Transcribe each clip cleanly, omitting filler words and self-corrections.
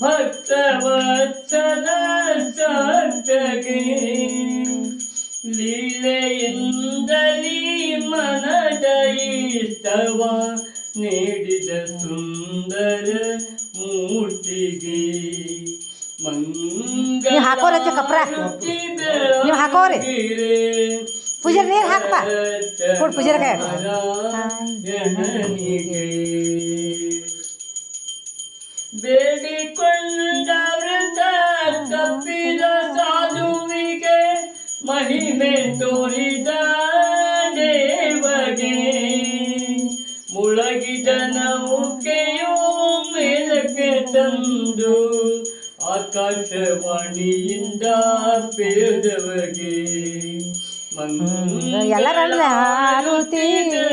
ಭಕ್ತವತ್ಸಲ ಸತ್ತಗೆ ಲೀಲೆಯಿಂದಲೀ ಮನದ ಇಷ್ಟವ ನೀಡಿದ ಸುಂದರ ಮೂರ್ತಿಗೆ ಹಾಕೋರಚ್ಚ ಕಪ್ರ ನೀವು ಹಾಕೋರಿ ಪೂಜಾರಿ ನೀರು ಹಾಕಪ್ಪ ಕೊಡು ಪೂಜಾರಿ ಕೈ ಬೇಡಿಕೊಂಡ ವೃತ ತಪ್ಪಿದ ಸಾಧುವಿಗೆ ಮಹಿಮೆ ತೋರಿದ ದೇವಗೆ ಮುಳಗಿದ ನೌಕೆಯು ಮೇಲಕ್ಕೆ ತಂದು ಆಕಾಶವಾಣಿಯಿಂದ ಪೇದವಗೆ ಎಲ್ಲರಲ್ಲ ಆರುತಿಗಿರೆ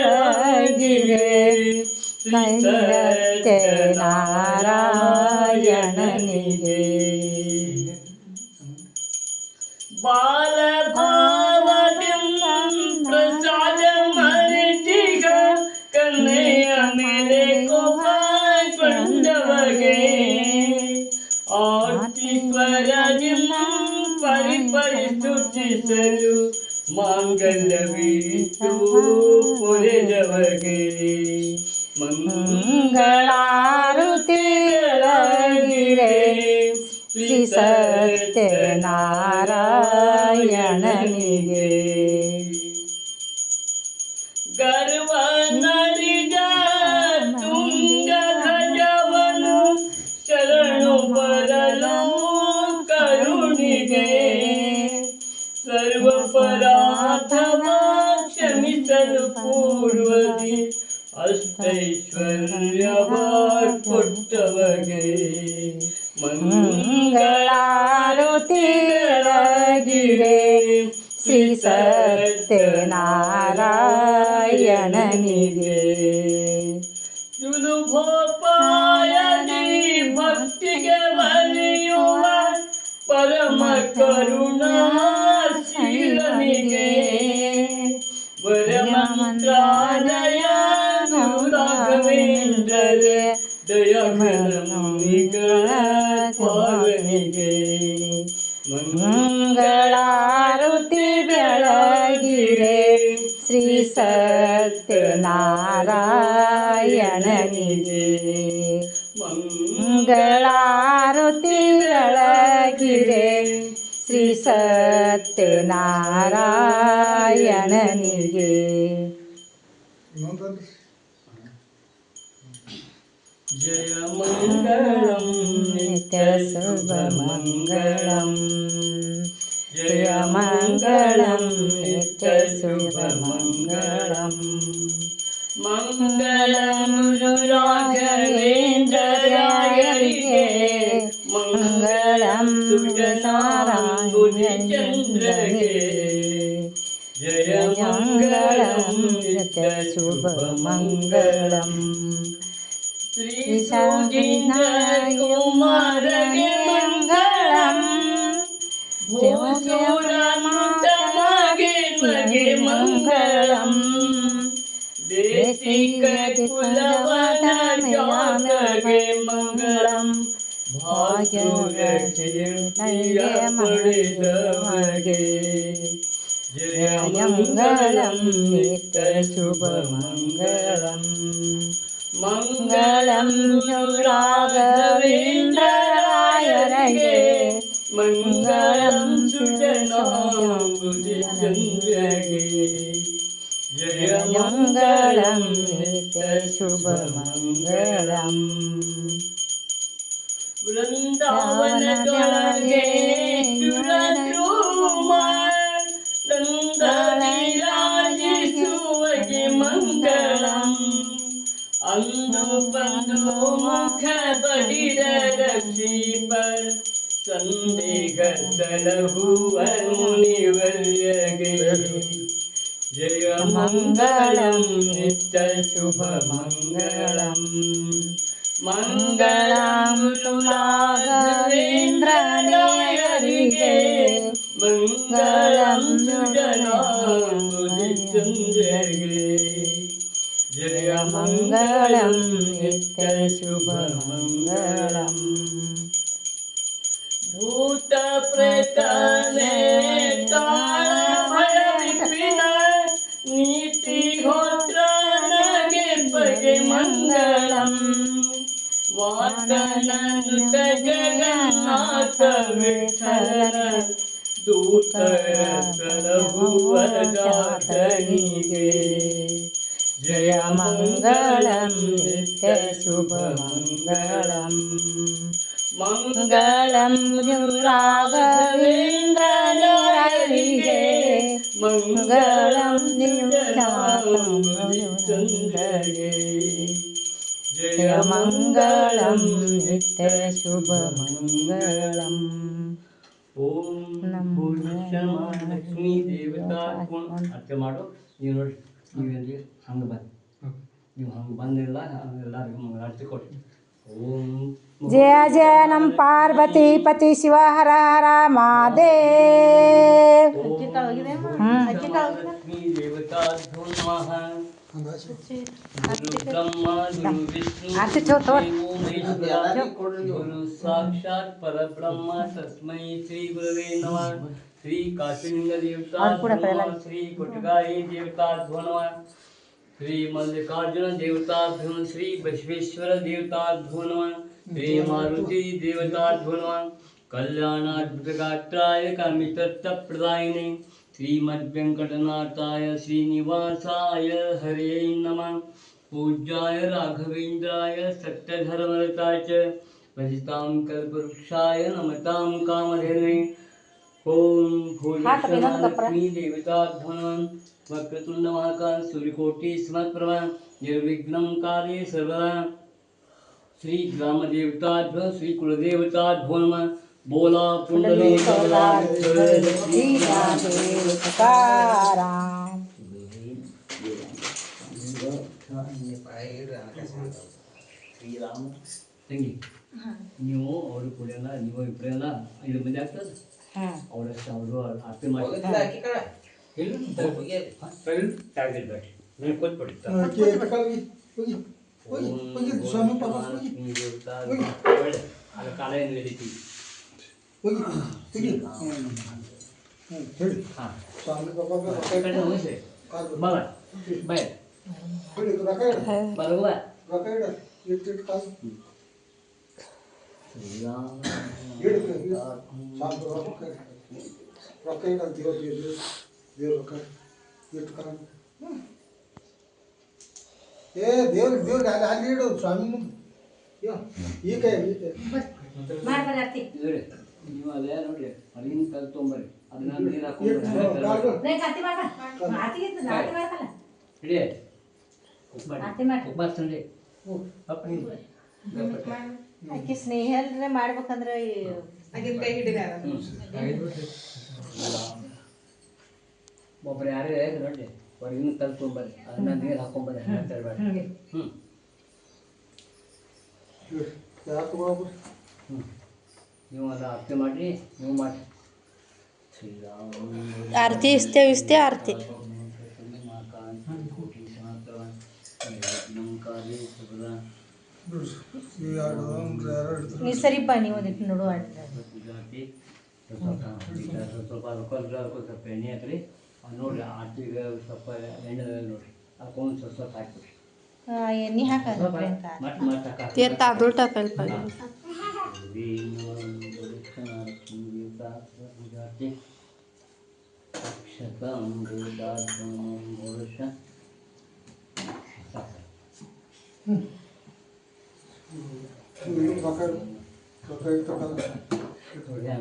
ನಾರಾಯಣನಿಗೆ ಬಾಲಭಾವದಿಂ ಪ್ರಸಾದ ಮರಿತಿಗ ಕನ್ನೆಯ ಮೇಲೆ ಕೋಪಗೊಂಡವಗೆ ಆರ್ತಿಸ್ವರದಿಂ ಪರಿಪರಿಸುತ್ತಿಸಲು ಮಾಂಗಲ್ಯವಿಟ್ಟು ಪೊರೆದವಗೆ ಮಂಗಳಾರುತಿಗಿರೆ ಶ್ರೀ ಸತ್ಯನಾರಾಯಣನಿಗೆ ಗರ್ವ ನಡಿದ ತುಂಗಧ್ವಜವನು ಶರಣು ಬರಲು ಕರುಣಿಗೆ ಸರ್ವಪರಾಧವ ಕ್ಷಮಿಸಲು ಪೂರ್ವದಿ ಅಷ್ಟೈಶ್ವರ್ಯವ ಕೊಟ್ಟವಗೆ ಮಂಗಳಾರುತಿಗಿರೆ ಶ್ರೀ ಸತ್ಯನಾರಾಯಣನಿಗೆ ಸುಲಭೋಪಾಯದಿ ಭಕ್ತಿಗೆ ಬಲಿಯುವ ಪರಮ ಕರುಣಾಶೀಲನಿಗೆ ವರಮಂತ್ರಾಲಯ ರಾಘವೇಂದ್ರಗೆ ದಯಮನ ಮುನಿಗಳ ಪಾವನಿಗೆ ಮಂಗಳಾರುತಿ ಬೆಳಗಿರೆ ಶ್ರೀ ಸತ್ಯನಾರಾಯಣನಿಗೆ ಮಂಗಳಾರುತಿ ಬೆಳಗಿರೆ ಶ್ರೀ ಸತ್ಯನಾರಾಯಣನಿಗೆ ಜಯ ಮಂಗಳಂ ನಿತ್ಯ ಶುಭ ಮಂಗಳಂ ಜಯ ಮಂಗಳಂ ನಿತ್ಯ ಶುಭ ಮಂಗಳಂ ಮಂಗಳಂ ರಾಘವೇಂದ್ರರಾಯರಿಗೆ ಮಂಗಳಂ ಸುಜನಾರಾಯಣಚಂದ್ರಗೆ ಜಯ ಮಂಗಳಂ ನಿತ್ಯ ಶುಭ ಮಂಗಳಂ ಶ್ರೀ ಸುಧೀಂದ್ರ ಕುಮಾರಗೆ ಮಂಗಳಂ ಭೂಸುರಮಂತನಗೆ ಮಂಗಳಂ ದೇಶಿಕ ಕುಲವನಗೆ ಮಂಗಳಂ ಭಾಗ್ಯರಕ್ಷೆಯ ಪಡೆದವಗೆ ಜಯ ಮಂಗಳಂ ನಿತ್ಯ ಶುಭ ಮಂಗಳಂ ಮಂಗಳಂ ರಾಘವೇಂದ್ರರಾಯರಿಗೆ ಮಂಗಳಂ ಸುಜನಾಂಬುಧಿಚಂದ್ರಗೆ ಜಯ ಮಂಗಳಂ ನಿತ್ಯ ಶುಭ ಮಂಗಳಂ ವೃಂದಾವನದೊಳಗೆ ವಿರಾಜಿಸುವಗೆ ಮಂಗಳಂ ಅಂದು ಬಂದು ಮುಖ ಬಡಿದ ರಕ್ಷೀಪ ಸಂದೇಹ ಸಲಹುವ ಮುನಿವರ್ಯಗೆ ಜಯ ಮಂಗಳಂ ನಿತ್ಯ ಶುಭ ಮಂಗಳಂ ಮಂಗಳಂ ರಾಘವೇಂದ್ರರಾಯರಿಗೆ ಮಂಗಳಂ ಸುಜನಾಂಬುಧಿಚಂದ್ರಗೆ ಜಯ ಮಂಗಳಂ ನಿತ್ಯ ಶುಭ ಮಂಗಳಂ प्रेताने काळ भय विपिन नीती गोत्र नगे पगे मंगलम वादननुत जगन्नाथ विठ्ठल दूत प्रभु वरदातनिगे जय मंगलम नित्य शुभ मंगलम मंगलम राघवेंद्र हरिगे मंगलम चंद्रे जय मंगलम नित्य शुभ मंगलम ओम नमो लक्ष्मी देवता गुण अर्थ माडो ನೀವು ನೋಡಿ ನೀವೆಲ್ಲಿ ಹಂಗೆ ಬಂದು ನೀವು ಹಂಗೆ ಬಂದಿಲ್ಲ ಎಲ್ಲರಿಗೂ ಅರ್ಥ ಕೊಡಿ ಓಂ जय जय नम पार्वती पति शिव हर हर महादेव लक्ष्मी देवता नमः गुरु ब्रह्मा गुरु विष्णु गुरु साक्षात् परब्रह्म तस्मै श्री गुरवे नमः श्री काशीलिंग देवता नमः श्री कोटगाई देवता नमः श्री मल्लिकार्जुन देवता श्री बसवेश्वर देवता नमः श्री मारुति देवता नमः कल्याणाद्भुतगात्राय कामितत्प्रदायिने श्रीमद्वेंकटनाथाय श्रीनिवासाय हरे नमः पूज्याय राघवेन्द्राय सत्यधर्मरताय च भजितां कल्पवृक्षाय नमतां कामधेनवे ओम लक्ष्मी देवता नमः वक्रतुंड महाकाल सूर्यकोटि समप्रभा निर्विघ्नं कार्ये सर्वदा श्री ग्राम देवता श्री कुलदेवता नमः बोला पुंडलिक ಶ್ರೀರಾಮ ತಂಗಿ ನೀವು ಅವರು ಕೂಡ ನೀವು ಇಬ್ಬರೆಲ್ಲ 5 ಮಂದಿ ಆಗ್ತದೆ ಅವರಷ್ಟು ಅವರು ಆರತಿ ಮಾಡಿ ಕಾಲ ಏನು ನಡೀತಿ ದೇವ್ರಿಗೆ ಅಲ್ಲಿ ಇಡು ಸ್ವಾಮಿ ಈಗ ನೀವು ಅದೇ ನೋಡ್ರಿ ಅಲ್ಲಿಂದ ಕಲ್ ತೊಂಬರ್ರಿ ಅದನ್ನ ನೀರು ಹಾಕೊಂಡ್ರಿ ಸಂಡೆ ಆಕೆ ಸ್ನೇಹಲ್ರೆ ಮಾಡ್ಬೇಕಂದ್ರೆ ಒಬ್ರು ಯಾರೇ ನೋಡ್ರಿ ಹೊರಗಿನ ಕಲ್ ತೊಂಬರ್ರಿ ಅದನ್ನ ನೀರು ಹಾಕೊಂಬರ್ರಿ ತರಬೇಡ ನೀವು ಅದು ಆರತಿ ಮಾಡಿರಿ ನೀವು ಮಾಡಿ ಶ್ರೀರಾಮ आरती इस्ते विस्ते आरती ನೀ ಸರಿ ಬಾ ನೀವು ಒಂದಿಟ್ಟು ನೋಡು ಸ್ವಲ್ಪ ಎಣ್ಣೆ ಹಾಕ್ರಿ ನೋಡ್ರಿ ಆರ್ತಿಗೆ ಸ್ವಲ್ಪ ಎಣ್ಣೆ ನೋಡ್ರಿ ಹಾಕೊಂಡು ಸ್ವಲ್ಪ ಹಾಕ್ಬಿಡ್ರಿ ಎಣ್ಣೆ ಹಾಕ ते तांदूळ टाकायला पाहिजे थोड्या